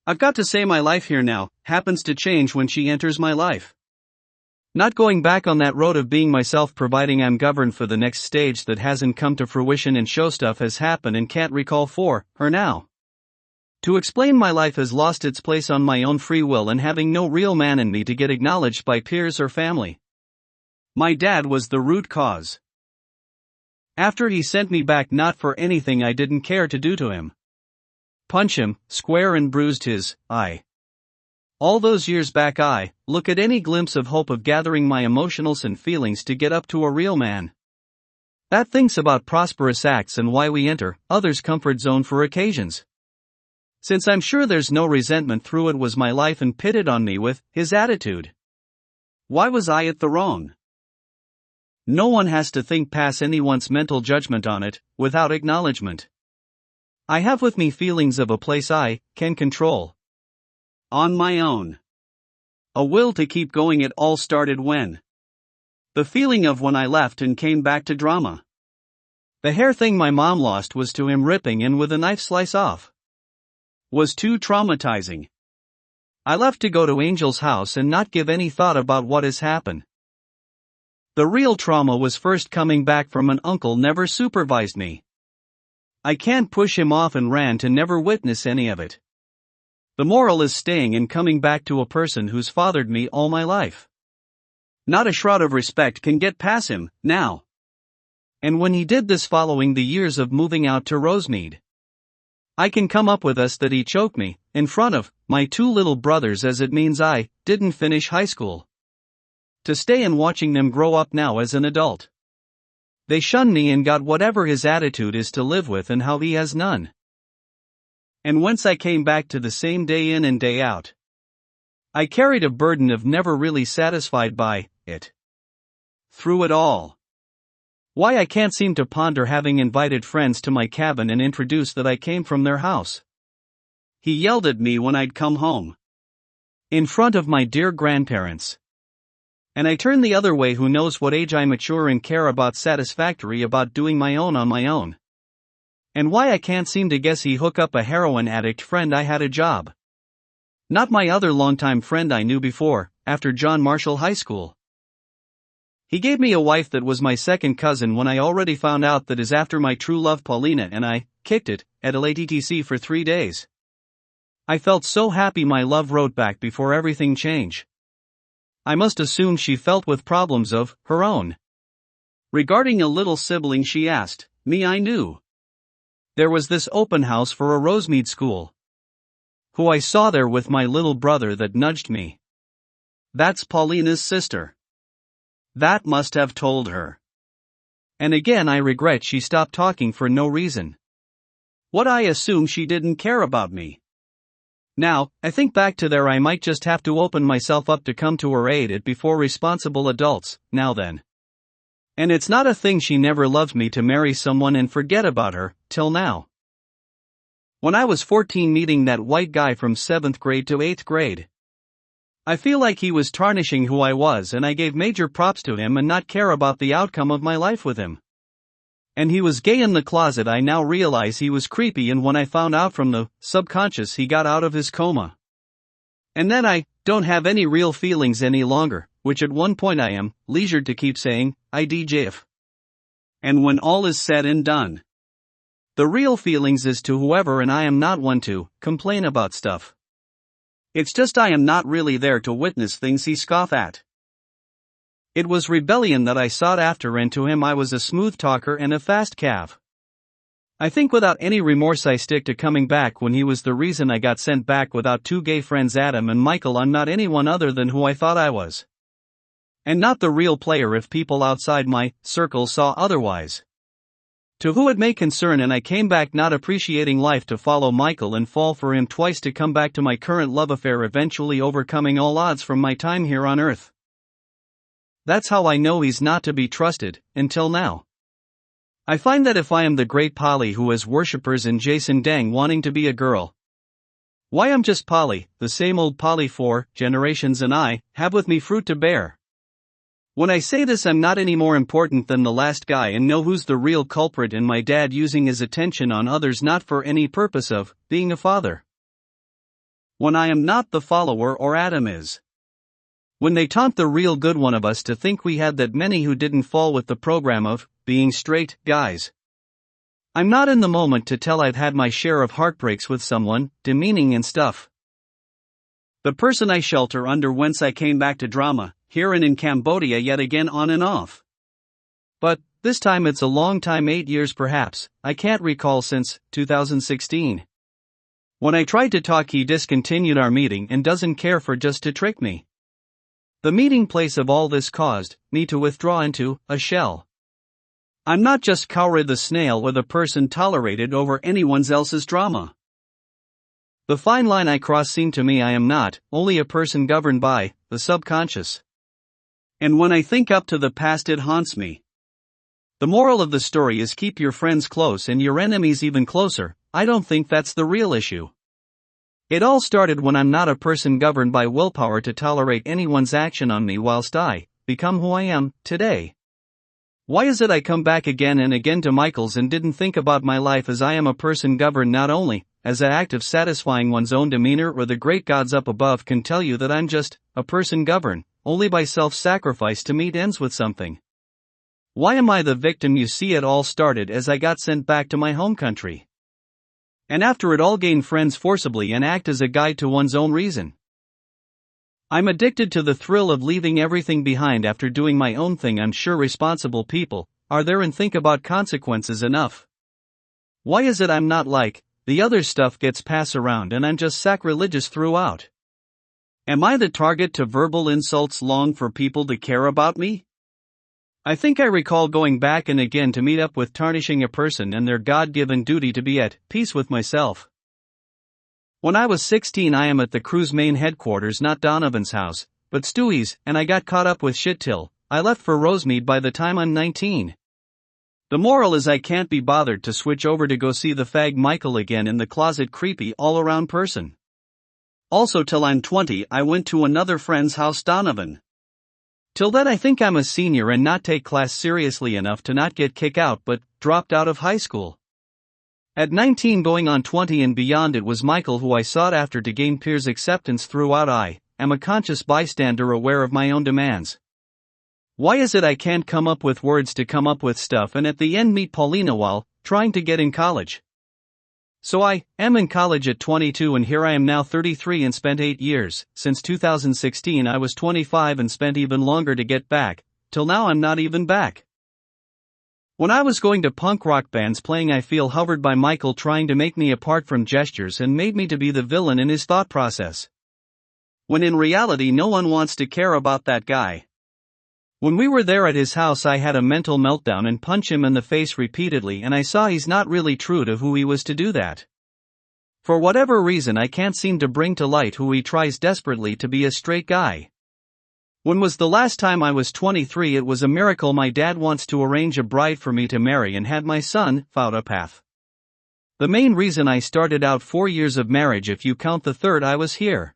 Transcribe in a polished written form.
I've got to say my life here now happens to change when she enters my life. Not going back on that road of being myself, providing I'm governed for the next stage that hasn't come to fruition and show stuff has happened and can't recall for her now. To explain, my life has lost its place on my own free will and having no real man in me to get acknowledged by peers or family. My dad was the root cause. After he sent me back not for anything I didn't care to do to him. Punch him, square and bruised his eye. All those years back I look at any glimpse of hope of gathering my emotionals and feelings to get up to a real man that thinks about prosperous acts and why we enter others' comfort zone for occasions. Since I'm sure there's no resentment through it was my life and pitted on me with his attitude. Why was I at the wrong? No one has to think past anyone's mental judgment on it, without acknowledgement. I have with me feelings of a place I can control. On my own. A will to keep going. It all started when. The feeling of when I left and came back to drama. The hair thing my mom lost was to him ripping in with a knife slice off. Was too traumatizing. I left to go to Angel's house and not give any thought about what has happened. The real trauma was first coming back from an uncle never supervised me. I can't push him off and ran to never witness any of it. The moral is staying and coming back to a person who's fathered me all my life. Not a shroud of respect can get past him, now. And when he did this following the years of moving out to Rosemead, I can come up with us that he choked me, in front of my two little brothers, as it means I didn't finish high school. To stay and watching them grow up now as an adult. They shun me and got whatever his attitude is to live with and how he has none. And whence I came back to the same day in and day out. I carried a burden of never really satisfied by it. Through it all. Why I can't seem to ponder having invited friends to my cabin and introduced that I came from their house. He yelled at me when I'd come home. In front of my dear grandparents. And I turn the other way. Who knows what age I mature and care about satisfactory about doing my own on my own. And why I can't seem to guess he hook up a heroin addict friend I had a job. Not my other longtime friend I knew before, after John Marshall High School. He gave me a wife that was my second cousin when I already found out that is after my true love Paulina and I kicked it at LATTC for 3 days. I felt so happy my love wrote back before everything changed. I must assume she felt with problems of her own. Regarding a little sibling she asked me I knew. There was this open house for a Rosemead school. Who I saw there with my little brother that nudged me. That's Paulina's sister. That must have told her. And again I regret she stopped talking for no reason. What I assume she didn't care about me. Now, I think back to there I might just have to open myself up to come to her aid it before responsible adults, now then. And it's not a thing she never loved me to marry someone and forget about her, till now. When I was 14 meeting that white guy from 7th grade to 8th grade. I feel like he was tarnishing who I was and I gave major props to him and not care about the outcome of my life with him. And he was gay in the closet. I now realize he was creepy, and when I found out from the subconscious he got out of his coma. And then I don't have any real feelings any longer, which at one point I am leisured to keep saying, I DJF. And when all is said and done, the real feelings is to whoever, and I am not one to complain about stuff. It's just I am not really there to witness things he scoff at. It was rebellion that I sought after, and to him I was a smooth talker and a fast calf. I think without any remorse I stick to coming back when he was the reason I got sent back without two gay friends Adam and Michael. I'm not anyone other than who I thought I was. And not the real player if people outside my circle saw otherwise. To who it may concern, and I came back not appreciating life to follow Michael and fall for him twice to come back to my current love affair, eventually overcoming all odds from my time here on earth. That's how I know he's not to be trusted, until now. I find that if I am the great Polly who has worshippers and Jason Dang wanting to be a girl. Why, I'm just Polly, the same old Polly 4 generations, and I have with me fruit to bear. When I say this, I'm not any more important than the last guy and know who's the real culprit, and my dad using his attention on others not for any purpose of being a father. When I am not the follower or Adam is. When they taunt the real good one of us to think we had that many who didn't fall with the program of being straight guys. I'm not in the moment to tell I've had my share of heartbreaks with someone, demeaning and stuff. The person I shelter under whence I came back to drama, here and in Cambodia yet again on and off. But, this time it's a long time, 8 years perhaps, I can't recall since 2016. When I tried to talk he discontinued our meeting and doesn't care for just to trick me. The meeting place of all this caused me to withdraw into a shell. I'm not just Cowrie the snail or the person tolerated over anyone else's drama. The fine line I cross seemed to me I am not only a person governed by the subconscious. And when I think up to the past it haunts me. The moral of the story is keep your friends close and your enemies even closer. I don't think that's the real issue. It all started when I'm not a person governed by willpower to tolerate anyone's action on me whilst I become who I am today. Why is it I come back again and again to Michael's and didn't think about my life as I am a person governed not only as an act of satisfying one's own demeanor, or the great gods up above can tell you that I'm just a person governed only by self-sacrifice to meet ends with something. Why am I the victim? You see, it all started as I got sent back to my home country. And after it all gain friends forcibly and act as a guide to one's own reason. I'm addicted to the thrill of leaving everything behind after doing my own thing. I'm sure responsible people are there and think about consequences enough. Why is it I'm not like the other stuff gets passed around and I'm just sacrilegious throughout? Am I the target to verbal insults long for people to care about me? I think I recall going back and again to meet up with tarnishing a person and their God-given duty to be at peace with myself. When I was 16 I am at the crew's main headquarters, not Donovan's house, but Stewie's, and I got caught up with shit till I left for Rosemead by the time I'm 19. The moral is I can't be bothered to switch over to go see the fag Michael again in the closet creepy all-around person. Also till I'm 20 I went to another friend's house, Donovan. Till then I think I'm a senior and not take class seriously enough to not get kicked out but dropped out of high school. At 19 going on 20 and beyond it was Michael who I sought after to gain peers' acceptance throughout. I am a conscious bystander aware of my own demands. Why is it I can't come up with words to come up with stuff and at the end meet Paulina while trying to get in college? So I am in college at 22 and here I am now 33 and spent 8 years, since 2016 I was 25 and spent even longer to get back, till now I'm not even back. When I was going to punk rock bands playing I feel hovered by Michael trying to make me apart from gestures and made me to be the villain in his thought process. When in reality no one wants to care about that guy. When we were there at his house I had a mental meltdown and punched him in the face repeatedly and I saw he's not really true to who he was to do that. For whatever reason I can't seem to bring to light who he tries desperately to be a straight guy. When was the last time I was 23? It was a miracle my dad wants to arrange a bride for me to marry and had my son found a path. The main reason I started out 4 years of marriage if you count the third I was here.